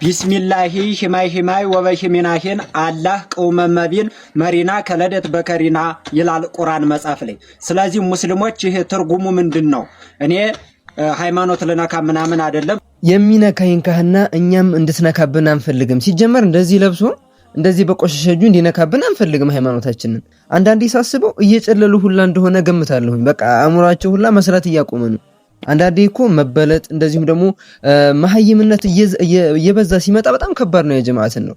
ቢስሚላሂ ሂማይ ወበሂሚናሂን አላህ ቀውመመቢን መሪና ከለደት በከሪና ይላል ቁርአን መጽሐፍ ላይ። ስለዚህ ሙስሊሞች ይሄ ትርጉሙ ምንድነው? እኔ ሃይማኖት ለነካ ምናምን አይደለም የሚነካኝ ካህና እኛም እንድትነካብን አንፈልግም። ሲጀመር እንደዚህ ለብሶ እንደዚህ በቆሸሸጁ እንዲነካብን አንፈልግም ሃይማኖታችንን። አንዳንዴ ሳስበው እየጨለሉ ሁላ እንደሆነ ገምታለሁኝ። በቃ አእምሯቸው ሁላ መስራት እያቆመ ነው። አንዳንዴ እኮ መበለጥ እንደዚሁም ደግሞ መሐይምነት እየበዛ ሲመጣ በጣም ከባድ ነው። የጀማዓትን ነው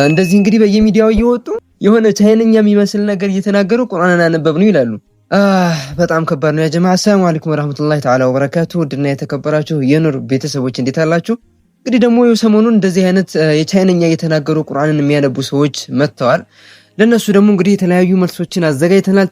እንደዚህ እንግዲህ በየሚዲያው እየወጡ የሆነ ቻይንኛ የሚመስል ነገር እየተናገሩ ቁርአንን አነበብ ነው ይላሉ። በጣም ከባድ ነው። የጀማዓ ሰላም አለይኩም ወራህመቱላሂ ተዓላ ወበረካቱ። ውድና የተከበራችሁ የኑር ቤተሰቦች እንዴት አላችሁ? እንግዲህ ደግሞ ሰሞኑን እንደዚህ አይነት የቻይንኛ እየተናገሩ ቁርአንን የሚያነቡ ሰዎች መጥተዋል። ለነሱ ደግሞ እንግዲህ የተለያዩ መልሶችን አዘጋጅተናል።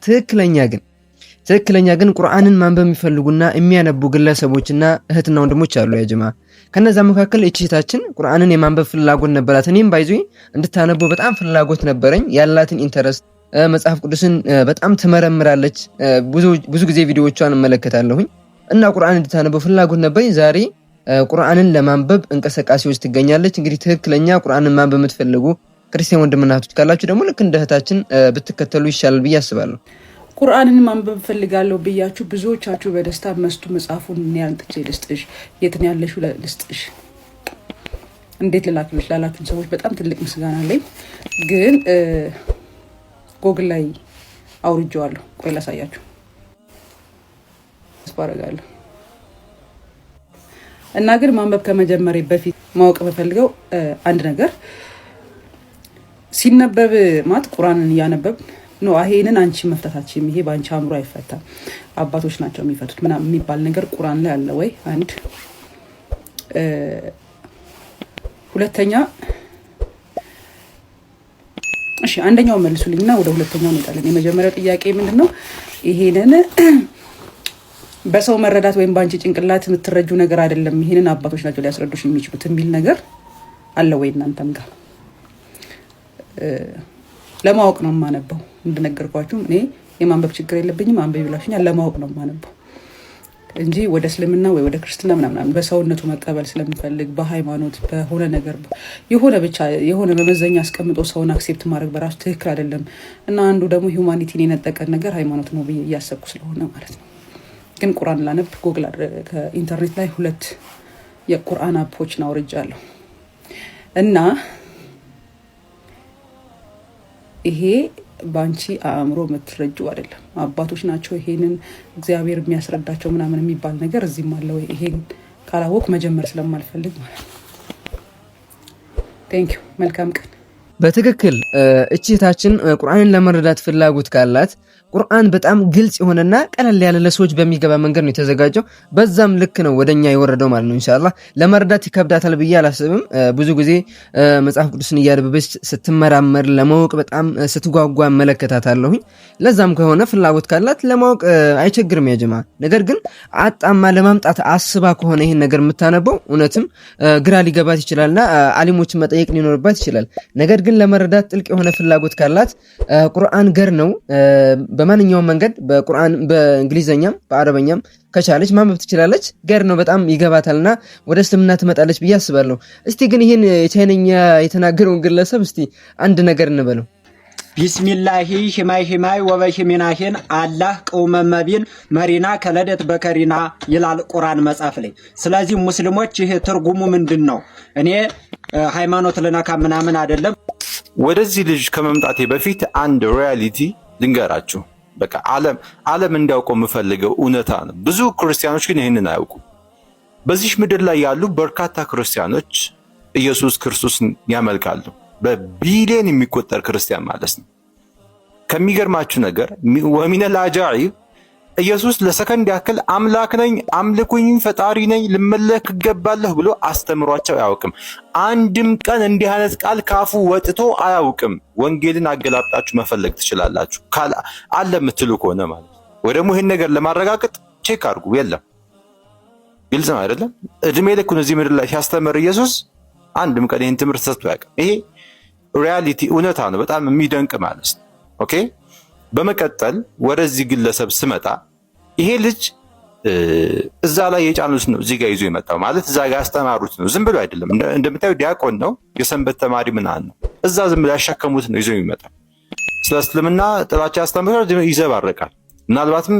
ትክክለኛ ግን ቁርአንን ማንበብ የሚፈልጉና የሚያነቡ ግለሰቦችና እህትና ወንድሞች አሉ። ያ ጀማዓ ከነዛ መካከል እቺታችን ቁርአንን የማንበብ ፍላጎት ነበራት። እኔም ባይዙኝ እንድታነበው በጣም ፍላጎት ነበረኝ። ያላትን ኢንተረስት መጽሐፍ ቅዱስን በጣም ትመረምራለች። ብዙ ጊዜ ቪዲዮዎቿን እመለከታለሁኝ እና ቁርአን እንድታነበው ፍላጎት ነበረኝ። ዛሬ ቁርአንን ለማንበብ እንቅስቃሴ ውስጥ ትገኛለች። እንግዲህ ትክክለኛ ቁርአንን ማንበብ የምትፈልጉ ክርስቲያን ወንድምና እህቶች ካላችሁ ደግሞ ልክ እንደ እህታችን ብትከተሉ ይሻላል ብዬ አስባለሁ። ቁርአንን ማንበብ ፈልጋለሁ ብያችሁ ብዙዎቻችሁ በደስታ መስቱ መጽሐፉን ያንጥቼ ልስጥሽ፣ የት ነው ያለሽው ልስጥሽ፣ እንዴት ልላክልሽ ላላችሁን ሰዎች በጣም ትልቅ ምስጋና አለኝ። ግን ጎግል ላይ አውርጄዋለሁ። ቆይ ላሳያችሁ አስባረጋለሁ። እና ግን ማንበብ ከመጀመሪያ በፊት ማወቅ በፈልገው አንድ ነገር ሲነበብ ማለት ቁርአንን እያነበብ ነው ይሄንን አንቺ መፍታታችን ይሄ ባንቺ አምሮ አይፈታም፣ አባቶች ናቸው የሚፈቱት ምናምን የሚባል ነገር ቁርአን ላይ አለ ወይ? አንድ ሁለተኛ፣ እሺ አንደኛው መልሱልኝና ወደ ሁለተኛው እንሄዳለን። የመጀመሪያው ጥያቄ ምንድነው? ይሄንን በሰው መረዳት ወይም ባንቺ ጭንቅላት የምትረጁ ነገር አይደለም፣ ይሄንን አባቶች ናቸው ሊያስረዱሽ የሚችሉት የሚል ነገር አለ ወይ እናንተም ጋር? ለማወቅ ነው የማነበው። እንደነገርኳችሁ እኔ የማንበብ ችግር የለብኝም። አንበብ ይብላሽኛል። ለማወቅ ነው የማነበው እንጂ ወደ እስልምና ወይ ወደ ክርስትና ምናምን በሰውነቱ መቀበል ስለምፈልግ በሃይማኖት በሆነ ነገር የሆነ ብቻ የሆነ መመዘኛ አስቀምጦ ሰውን አክሴፕት ማድረግ በራሱ ትክክል አይደለም። እና አንዱ ደግሞ ሂዩማኒቲን የነጠቀን ነገር ሃይማኖት ነው ብዬ እያሰብኩ ስለሆነ ማለት ነው። ግን ቁርአን ላነብ ጎግል ከኢንተርኔት ላይ 2 የቁርአን አፖችን አውርጃለሁ እና ይሄ ባንቺ አእምሮ የምትረጁ አይደለም፣ አባቶች ናቸው ይሄንን እግዚአብሔር የሚያስረዳቸው ምናምን የሚባል ነገር እዚህም አለ ወይ? ይሄን ካላወቅ መጀመር ስለማልፈልግ ማለት ነው። ቴንክ ዩ። መልካም ቀን። በትክክል እቺታችን ቁርአንን ለመረዳት ፍላጎት ካላት ቁርአን በጣም ግልጽ የሆነና ቀለል ያለ ለሰዎች በሚገባ መንገድ ነው የተዘጋጀው። በዛም ልክ ነው ወደኛ የወረደው ማለት ነው። ኢንሻአላህ ለመረዳት ይከብዳታል ብዬ አላስብም። ብዙ ጊዜ መጽሐፍ ቅዱስን እያነበበች ስትመራመር ለማወቅ በጣም ስትጓጓ መለከታታለሁኝ። ለዛም ከሆነ ፍላጎት ካላት ለማወቅ አይቸግርም ያ ጀማዓ። ነገር ግን አጣማ ለማምጣት አስባ ከሆነ ይሄን ነገር የምታነበው እውነትም ግራ ሊገባት ይችላልና አሊሞችን መጠየቅ ሊኖርባት ይችላል። ነገር ግን ለመረዳት ጥልቅ የሆነ ፍላጎት ካላት ቁርአን ገር ነው በማንኛውም መንገድ በቁርአን በእንግሊዘኛም በአረበኛም ከቻለች ማንበብ ትችላለች። ገር ነው በጣም ይገባታልና ወደ እስልምና ትመጣለች ብዬ አስባለሁ። እስቲ ግን ይሄን የቻይንኛ የተናገረውን ግለሰብ እስቲ አንድ ነገር እንበለው። ቢስሚላሂ ሂማይ ወበሂሚናሂን አላህ ቀውመመቢን መሪና ከለደት በከሪና ይላል ቁርአን መጽሐፍ ላይ። ስለዚህ ሙስሊሞች ይሄ ትርጉሙ ምንድነው? እኔ ሃይማኖት ለነካ ምናምን አይደለም። ወደዚህ ልጅ ከመምጣቴ በፊት አንድ ሪያሊቲ ልንገራችሁ። በቃ ዓለም እንዲያውቀው የምፈልገው እውነታ ነው። ብዙ ክርስቲያኖች ግን ይህንን አያውቁም። በዚህ ምድር ላይ ያሉ በርካታ ክርስቲያኖች ኢየሱስ ክርስቶስን ያመልካሉ። በቢሊየን የሚቆጠር ክርስቲያን ማለት ነው። ከሚገርማችሁ ነገር ወሚነል አጃኢብ ኢየሱስ ለሰከንድ ያክል አምላክ ነኝ፣ አምልኩኝ፣ ፈጣሪ ነኝ፣ ልመለክ እገባለሁ ብሎ አስተምሯቸው አያውቅም። አንድም ቀን እንዲህ አይነት ቃል ካፉ ወጥቶ አያውቅም። ወንጌልን አገላብጣችሁ መፈለግ ትችላላችሁ አለ የምትሉ ከሆነ ማለት ነው። ወይ ደግሞ ይሄን ነገር ለማረጋገጥ ቼክ አድርጉ። የለም፣ ግልጽ ነው አይደለም? እድሜ ልኩን እዚህ ምድር ላይ ሲያስተምር ኢየሱስ አንድም ቀን ይሄን ትምህርት ሰጥቶ አያውቅም። ይሄ ሪያሊቲ እውነታ ነው። በጣም የሚደንቅ ማለት ነው። ኦኬ። በመቀጠል ወደዚህ ግለሰብ ስመጣ ይሄ ልጅ እዛ ላይ የጫኑት ነው እዚህ ጋር ይዞ የመጣው ማለት እዛ ጋር ያስተማሩት ነው። ዝም ብሎ አይደለም። እንደምታዩ ዲያቆን ነው፣ የሰንበት ተማሪ ምናምን ነው። እዛ ዝም ብሎ ያሸከሙት ነው ይዞ የሚመጣው። ስለ እስልምና ጥላቻ ያስተምራል፣ ይዘባረቃል። ምናልባትም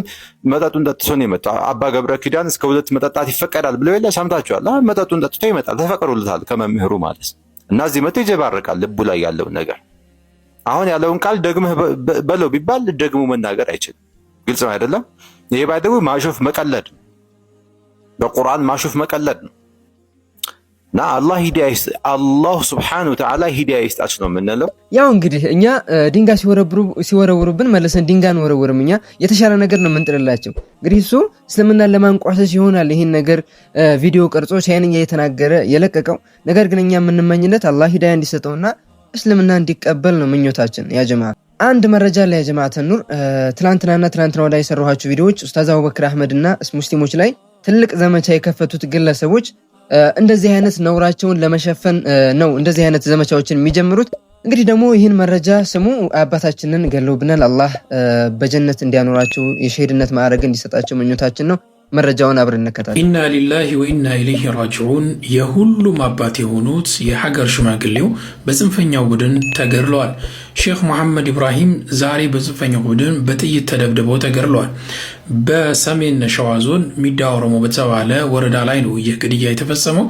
መጠጡን ጠጥቶ ነው የመጣው። አባ ገብረ ኪዳን እስከ 2 መጠጣት ይፈቀዳል ብለው የለ ሰምታችኋል። መጠጡን ጠጥቶ ይመጣል፣ ተፈቅዶለታል ከመምህሩ ማለት እና እዚህ መጥቶ ይዘባረቃል ልቡ ላይ ያለውን ነገር። አሁን ያለውን ቃል ደግመህ በለው ቢባል ደግሞ መናገር አይችልም። ግልጽ ነው አይደለም? ይሄ ባይደው ማሾፍ መቀለድ፣ በቁርአን ማሾፍ መቀለድ ነው። እና አላህ ሂዳያ ይስጥ፣ አላህ ሱብሓነሁ ወተዓላ ሂዳያ ይስጣችሁ ነው የምንለው። ያው እንግዲህ እኛ ድንጋይ ሲወረውሩብን መልሰን ድንጋይ አንወረውርም። እኛ የተሻለ ነገር ነው የምንጥልላቸው። እንግዲህ እሱ እስልምናን ለማንቋሸሽ ይሆናል ይሄን ነገር ቪዲዮ ቀርጾ ቻይንኛ እየተናገረ የለቀቀው። ነገር ግን እኛ የምንመኝለት አላህ ሂዳያ እንዲሰጠውና እስልምና እንዲቀበል ነው ምኞታችን። ያ ጀማዓ አንድ መረጃ ላይ ያ ጀማዓ ተኑር ትላንትና ወዲያ የሰራኋቸው ቪዲዮዎች ኡስታዝ አቡበክር አህመድና ሙስሊሞች ላይ ትልቅ ዘመቻ የከፈቱት ግለሰቦች እንደዚህ አይነት ነውራቸውን ለመሸፈን ነው እንደዚህ አይነት ዘመቻዎችን የሚጀምሩት። እንግዲህ ደግሞ ይህን መረጃ ስሙ። አባታችንን ገለውብናል። አላህ በጀነት እንዲያኖራቸው የሸሂድነት ማዕረግ እንዲሰጣቸው ምኞታችን ነው። መረጃውን አብረን እንከታተል። ኢና ሊላሂ ወኢና ኢለይሂ ራጂዑን። የሁሉም አባት የሆኑት የሀገር ሽማግሌው በጽንፈኛው ቡድን ተገድለዋል። ሼክ መሐመድ ኢብራሂም ዛሬ በጽንፈኛው ቡድን በጥይት ተደብድበው ተገድለዋል። በሰሜን ሸዋ ዞን ሚዳ ኦሮሞ በተባለ ወረዳ ላይ ነው ይህ ግድያ የተፈጸመው።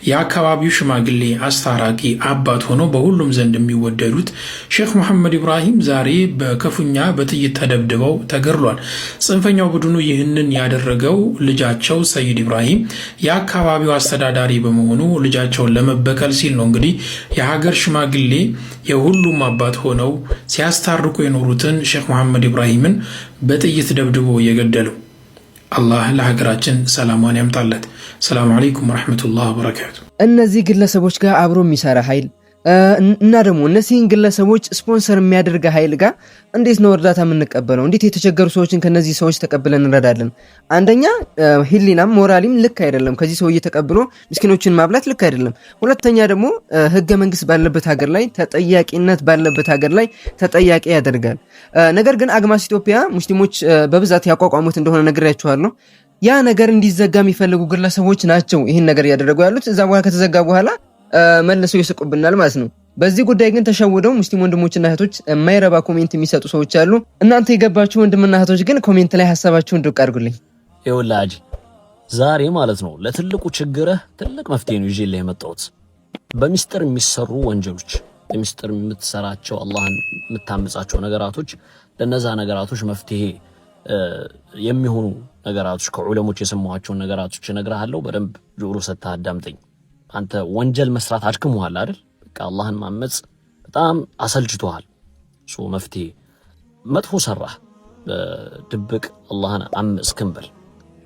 የአካባቢው ሽማግሌ አስታራቂ አባት ሆነው በሁሉም ዘንድ የሚወደዱት ሼክ መሐመድ ኢብራሂም ዛሬ በክፉኛ በጥይት ተደብድበው ተገድለዋል። ጽንፈኛው ቡድኑ ይህንን ያደረገው ልጃቸው ሰይድ ኢብራሂም የአካባቢው አስተዳዳሪ በመሆኑ ልጃቸውን ለመበቀል ሲል ነው። እንግዲህ የሀገር ሽማግሌ የሁሉም አባት ሆነው ሲያስታርቁ የኖሩትን ሼክ መሐመድ ኢብራሂምን በጥይት ደብድቦ የገደለው። አላህ ለሀገራችን ሰላሟን ያምጣለት። ሰላሙ አለይኩም ወራህመቱላሂ ወበረካቱ። እነዚህ ግለሰቦች ጋር አብሮ የሚሰራ ኃይል እና ደግሞ እነዚህን ግለሰቦች ስፖንሰር የሚያደርግ ኃይል ጋር እንዴት ነው እርዳታ የምንቀበለው? እንዴት የተቸገሩ ሰዎችን ከነዚህ ሰዎች ተቀብለን እንረዳለን? አንደኛ ህሊናም ሞራሊም ልክ አይደለም። ከዚህ ሰው ተቀብሎ ምስኪኖችን ማብላት ልክ አይደለም። ሁለተኛ ደግሞ ህገ መንግስት ባለበት ሀገር ላይ ተጠያቂነት ባለበት ሀገር ላይ ተጠያቂ ያደርጋል። ነገር ግን አግማስ ኢትዮጵያ ሙስሊሞች በብዛት ያቋቋሙት እንደሆነ ነግሬያችኋለሁ። ያ ነገር እንዲዘጋ የሚፈልጉ ግለሰቦች ናቸው ይህን ነገር እያደረጉ ያሉት። እዛ በኋላ ከተዘጋ በኋላ መልሰው ይስቁብናል ማለት ነው። በዚህ ጉዳይ ግን ተሸውደው ሙስሊም ወንድሞችና እህቶች የማይረባ ኮሜንት የሚሰጡ ሰዎች አሉ። እናንተ የገባችሁ ወንድምና እህቶች ግን ኮሜንት ላይ ሐሳባችሁን ድቅ አድርጉልኝ። ይኸውልህ ዛሬ ማለት ነው ለትልቁ ችግርህ ትልቅ መፍትሄ ነው ይዤልህ የመጣሁት። በሚስጥር የሚሰሩ ወንጀሎች፣ በሚስጥር የምትሰራቸው አላህን የምታምጻቸው ነገራቶች፣ ለነዛ ነገራቶች መፍትሄ የሚሆኑ ነገራቶች ከዑለሞች የሰማኋቸውን ነገራቶች እነግርሃለሁ። በደንብ ጆሮ ሰጥተህ አዳምጠኝ። አንተ ወንጀል መስራት አድክሞሃል አይደል? በቃ አላህን ማመጽ በጣም አሰልችቶሃል። መፍትሄ መጥፎ ሰራህ፣ በድብቅ አላህን አመጽክም በል።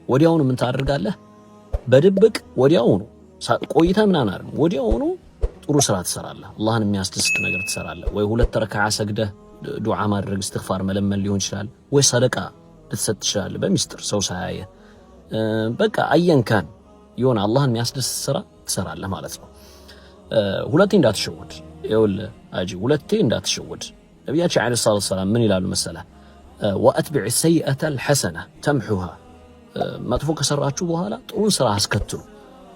ወዲያውኑ ምን ታደርጋለህ? በድብቅ ወዲያውኑ ቆይተህ ምናምን አይደል፣ ወዲያውኑ ጥሩ ስራ ትሰራለህ። አላህን የሚያስደስት ነገር ትሰራለህ። ወይ 2 ረካዓ ሰግደህ ዱዓ ማድረግ እስትግፋር መለመን ሊሆን ይችላል። ወይ ሰደቃ ልትሰጥ ትችላለህ በሚስጥር ሰው ሳያየ። በቃ አየንካን የሆነ አላህን የሚያስደስት ስራ ትሰራለህ ማለት ነው። ሁለቴ እንዳትሸወድ። ይኸውልህ ሁለቴ እንዳትሸወድ። ነቢያችን ዓለይሂ ሰላቱ ወሰላም ምን ይላሉ መሰለህ? ወአትቢዕ ሰይአተ አልሐሰነ ተምሑሃ። መጥፎ ከሰራችሁ በኋላ ጥሩን ስራ አስከትሉ፣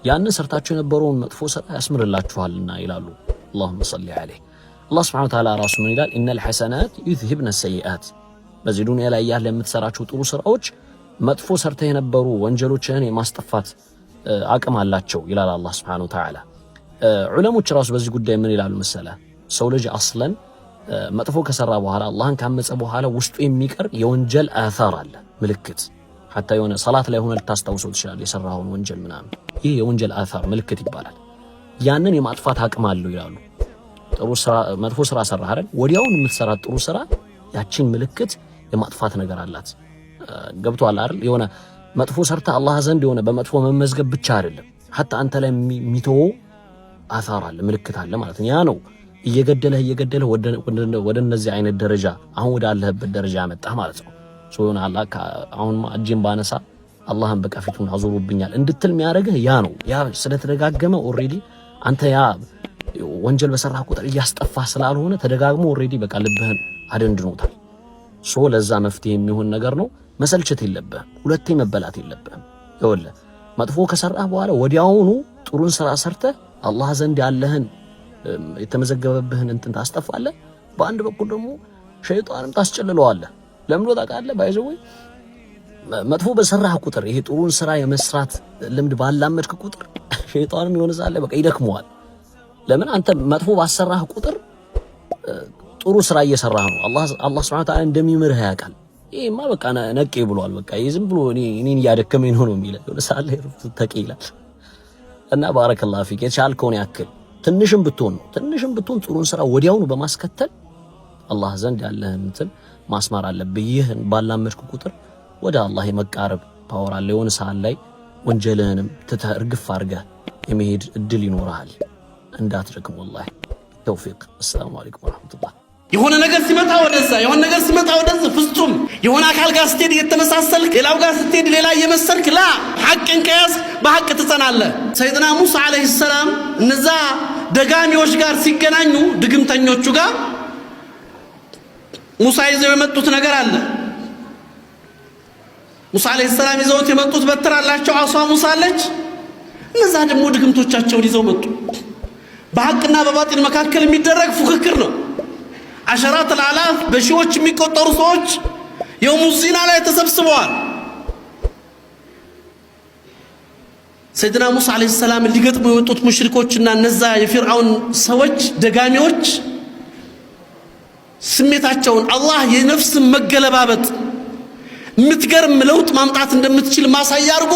ያንን ሰርታችሁ የነበረውን መጥፎ ስራ ያስምርላችኋልና ይላሉ። አላሁመ ሰሊ ዐለይህ። አላህ ሱብሓነሁ ወተዓላ ራሱ ምን ይላል? ኢነል ሐሰናት ዩዝሂብነ ሰይአት። በዚህ ዱንያ ላይ ያለ የምትሰራችሁ ጥሩ ስራዎች መጥፎ ሰርተህ የነበሩ ወንጀሎችህን የማስጠፋት አቅም አላቸው ይላል አላህ ሱብሓነሁ ወተዓላ። ዑለሞች ራሱ በዚህ ጉዳይ ምን ይላሉ መሰለህ? ሰው ልጅ አስለን መጥፎ ከሰራ በኋላ አላህን ካመፀ በኋላ ውስጡ የሚቀር የወንጀል አثار አለ፣ ምልክት። ሐታ የሆነ ሰላት ላይ ሆነ ልታስታውሰው ትችላለህ የሰራውን ወንጀል ምናምን። ይህ የወንጀል አثار ምልክት ይባላል። ያንን የማጥፋት አቅም አለው ይላሉ። ጥሩ ስራ መጥፎ ስራ ሰራህ አይደል? ወዲያውኑ የምትሰራት ጥሩ ስራ ያቺን ምልክት የማጥፋት ነገር አላት። ገብቶሃል አይደል? የሆነ መጥፎ ሰርታ አላህ ዘንድ የሆነ በመጥፎ መመዝገብ ብቻ አይደለም፣ ሐታ አንተ ላይ የሚተወው አثار አለ፣ ምልክት አለ ማለት ነው። ያ ነው እየገደለህ ወደ እነዚህ አይነት ደረጃ አሁን ወደ አለህበት ደረጃ ያመጣህ ማለት ነው። ሶና አላህ አሁን እጄን ባነሳ አላህን በቃ ፊቱን አዞሩብኛል እንድትል የሚያደርግህ ያ ነው። ያ ስለተደጋገመ ኦሬዲ አንተ ያ ወንጀል በሰራህ ቁጥር እያስጠፋህ ስላልሆነ ተደጋግሞ ኦሬዲ በቃ ልብህን አደንድኖታል። ለዛ መፍትሄ የሚሆን ነገር ነው። መሰልቸት የለብህም። ሁለቴ መበላት የለብህም። ይኸውልህ መጥፎ ከሰራህ በኋላ ወዲያውኑ ጥሩን ስራ ሰርተህ አላህ ዘንድ ያለህን የተመዘገበብህን እንትን ታስጠፋለህ። በአንድ በኩል ደግሞ ሸይጣንም ታስጨልለዋለህ። ለምን ታውቃለህ? ባይዘው መጥፎ በሰራህ ቁጥር ይሄ ጥሩን ስራ የመስራት ልምድ ባላመድክ ቁጥር ሸይጣንም የሆነ ሳለ በቃ ይደክመዋል። ለምን አንተ መጥፎ ባሰራህ ቁጥር ጥሩ ስራ እየሰራህ ነው። አላህ Subhanahu Wa Ta'ala እንደሚምርህ ያውቃል። ይሄማ በቃ ነቄ ብሏል። በቃ ዝም ብሎ እኔን እያደከመኝ ነው የሚለው የሆነ ሳለ ተቀይላል። እና ባረከላሁ ፊክ የቻልከውን ያክል ትንሽም ብትሆን ጥሩን ስራ ወዲያውኑ በማስከተል አላህ ዘንድ ያለህን እንትን ማስማር አለብህ። ይህን ባላመድክ ቁጥር ወደ አላህ የመቃረብ ፓወር አለ። የሆነ ሰዓት ላይ ወንጀልህንም ትተህ እርግፍ አድርገህ የመሄድ እድል ይኖርሃል። እንዳትደክም ወላሂ። ተውፊቅ። አሰላሙ አለይኩም ወራህመቱላህ። የሆነ ነገር ሲመጣ ወደዛ የሆነ ነገር ሲመጣ ወደዛ ፍጹም የሆነ አካል ጋር ስትሄድ እየተመሳሰልክ ሌላው ጋር ስትሄድ ሌላ እየመሰልክ ላ ሐቅን ከያዝ በሐቅ ትጸናለህ። ሰይድና ሙሳ አለይሂ ሰላም እነዛ ደጋሚዎች ጋር ሲገናኙ ድግምተኞቹ ጋር ሙሳ ይዘው የመጡት ነገር አለ። ሙሳ አለይሂ ሰላም ይዘውት የመጡት በትር አላቸው። አሷ ሙሳ አለች። እነዛ ደግሞ ድግምቶቻቸውን ይዘው መጡ። በሐቅና በባጢል መካከል የሚደረግ ፉክክር ነው። አሸራት አላፍ በሺዎች የሚቆጠሩ ሰዎች የውሙ ዚና ላይ ተሰብስበዋል። ሰይድና ሙሳ አለይሂ ሰላም ሊገጥሙ የወጡት ሙሽሪኮችና እነዛ የፊርዓውን ሰዎች ደጋሚዎች ስሜታቸውን አላህ የነፍስ መገለባበጥ የምትገርም ለውጥ ማምጣት እንደምትችል ማሳያ አድርጎ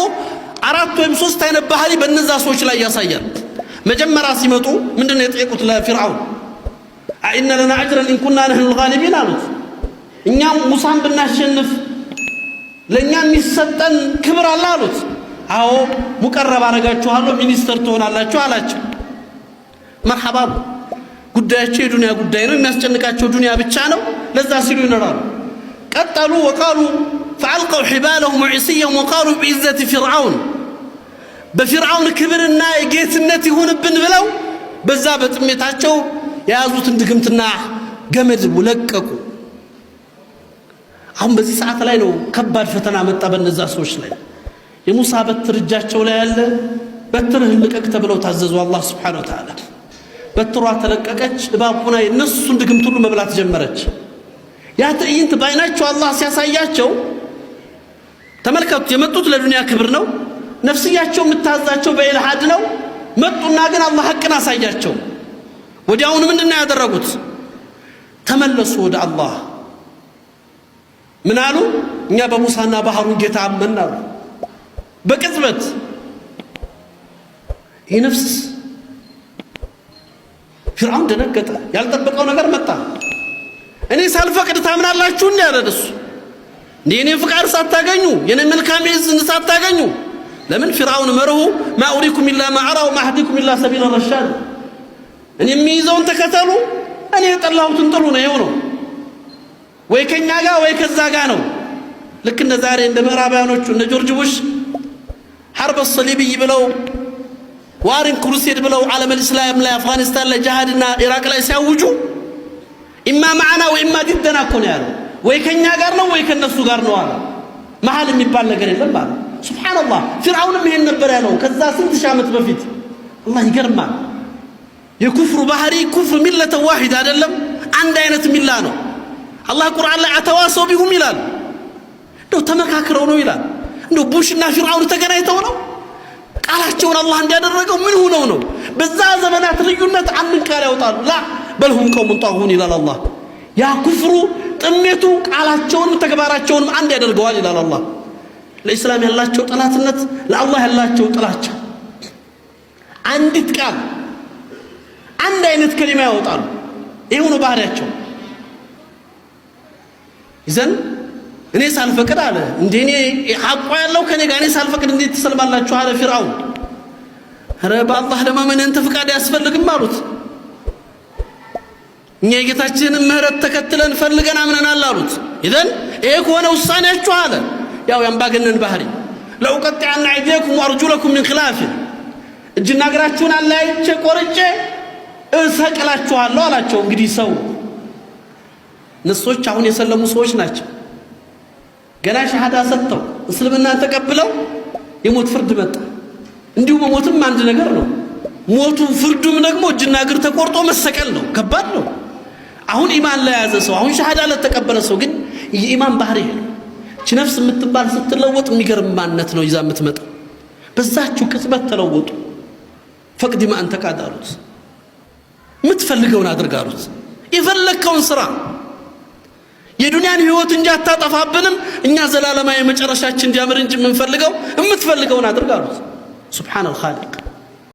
4 ወይም 3 አይነት ባህሪ በእነዛ ሰዎች ላይ ያሳያል። መጀመሪያ ሲመጡ ምንድነው የጠየቁት ለፊርዓውን? አኢነ ለና አጅረን ኢን ኩና ነህኑ الغالبين አሉት። እኛም ሙሳን ብናሸንፍ ለኛ የሚሰጠን ክብር አለ አሉት። አዎ ሙቀረብ አረጋችኋለሁ ሚኒስተር ትሆናላችሁ አላቸው። መርሐባ ጉዳያቸው የዱንያ ጉዳይ ነው። የሚያስጨንቃቸው ዱንያ ብቻ ነው። ለዛ ሲሉ ይኖራሉ። ቀጠሉ ወቃሉ فألقوا حبالهم وعصيهم وقالوا بعزة فرعون በፊርዓውን ክብርና የጌትነት ይሁንብን ብለው በዛ በጥሜታቸው የያዙትን ድግምትና ገመድ ለቀቁ። አሁን በዚህ ሰዓት ላይ ነው ከባድ ፈተና መጣ በእነዛ ሰዎች ላይ። የሙሳ በትር እጃቸው ላይ ያለ በትርህን ልቀቅ ተብለው ታዘዙ። አላህ Subhanahu Wa Ta'ala በትሯ ተለቀቀች። እባብ ሆና የነሱን ድግምት ሁሉ መብላት ጀመረች። ያ ትዕይንት ባይናቸው አላህ ሲያሳያቸው ተመልከቱ። የመጡት ለዱንያ ክብር ነው። ነፍስያቸው የምታዛቸው በኢልሃድ ነው። መጡና ግን አላህ ሐቅን አሳያቸው። ወዲያውኑ ምንድነው ያደረጉት? ተመለሱ ወደ አላህ። ምን አሉ? እኛ በሙሳና በሃሩን ጌታ አመንን አሉ። በቅጽበት ይህ ነፍስ ፊርዓውን ደነገጠ። ያልጠበቀው ነገር መጣ። እኔ ሳልፈቅድ ታምናላችሁ እንዴ አለ እሱ። የኔ ፍቃድ ሳታገኙ የኔ መልካም ይዝን ሳታገኙ ለምን ፊርዓውን መርሁ ማ ኡሪኩም ኢላ ማ አራ ወማ አህዲኩም ኢላ ሰቢለ ረሻድ። እኔ የሚይዘውን ተከተሉ፣ እኔ የጠላሁትን ጥሉ ነው። ይኸው ነው። ወይ ከኛ ጋር ወይ ከዛ ጋር ነው። ልክ እንደ ዛሬ እንደ ምዕራባውያኖቹ እንደ ጆርጅ ቡሽ ሐርብ ሰሊብይ ብለው ዋሪን ክሩሴድ ብለው ዓለም እስላም ላይ አፍጋኒስታን ላይ ጂሃድና ኢራቅ ላይ ሲያውጁ ኢማ ማዕና ወኢማ ዲደና እኮ ነው ያለው። ወይ ከኛ ጋር ነው ወይ ከነሱ ጋር ነው አለ። መሃል የሚባል ነገር የለም አለ። ሱብሃንአላህ ፊርዓውንም ይሄን ነበር ያለው ከዛ ስንት ሺህ ዓመት በፊት። አላህ ይገርማል። የኩፍሩ ባህሪ ኩፍር ሚለተ ዋሂድ አይደለም፣ አንድ አይነት ሚላ ነው። አላህ ቁርአን ላይ አተዋሰው ቢሁም ይላል። እንደው ተመካክረው ነው ይላል። እንደው ቡሽና ፊርዓውን ተገናኝተው ነው ቃላቸውን አላህ እንዲያደረገው ምን ሆነው ነው? በዛ ዘመናት ልዩነት አንድን ቃል ያወጣሉ። ላ በልሁም ቀውሙን ጣጉን ይላል አላህ። ያ ኩፍሩ ጥሜቱ ቃላቸውንም ተግባራቸውንም አንድ ያደርገዋል ይላል አላህ። ለኢስላም ያላቸው ጠላትነት፣ ለአላህ ያላቸው ጥላቻ አንዲት ቃል አንድ አይነት ከሊማ ያወጣሉ። ይሄው ነው ባህሪያቸው። ይዘን እኔ ሳልፈቅድ አለ እንዴ እኔ ሐቋ ያለው ከኔ ጋር እኔ ሳልፈቅድ እንዴት ተሰልማላችሁ አለ ፊርዓውን። ኧረ በአላህ ለማመን እንተ ፍቃድ ያስፈልግም አሉት። እኛ የጌታችንን ምህረት ተከትለን ፈልገን አምነናል አሉት። ይዘን ይሄ ከሆነ ውሳኔያችሁ አለ ያው ያምባገነን ባህሪ ለውቀጥያና አይዲኩም ወአርጁለኩም من خلاف እጅና እግራችሁን አላይቼ ቆርጬ እሰቅላችኋለሁ አላቸው። እንግዲህ ሰው ነሶች አሁን የሰለሙ ሰዎች ናቸው። ገና ሸሃዳ ሰጥተው እስልምና ተቀብለው የሞት ፍርድ መጣ። እንዲሁ መሞትም አንድ ነገር ነው። ሞቱ ፍርዱም ደግሞ እጅና እግር ተቆርጦ መሰቀል ነው። ከባድ ነው። አሁን ኢማን ላይ ያዘ ሰው አሁን ሸሃዳ ለተቀበለ ሰው ግን የኢማን ባህሪ ነው። እቺ ነፍስ የምትባል ስትለወጥ የሚገርም ማንነት ነው ይዛ የምትመጣ። በዛችሁ ቅጽበት ተለወጡ። ፈቅድ ማ አንተ ቃዳሩት የምትፈልገውን አድርጋሩት። የፈለከውን ስራ የዱንያን ህይወት እንጂ አታጠፋብንም። እኛ ዘላለማዊ መጨረሻችን እንዲያምር እንጂ የምንፈልገው የምትፈልገውን አድርጋሩት። ሱብሃነል ኻሊቅ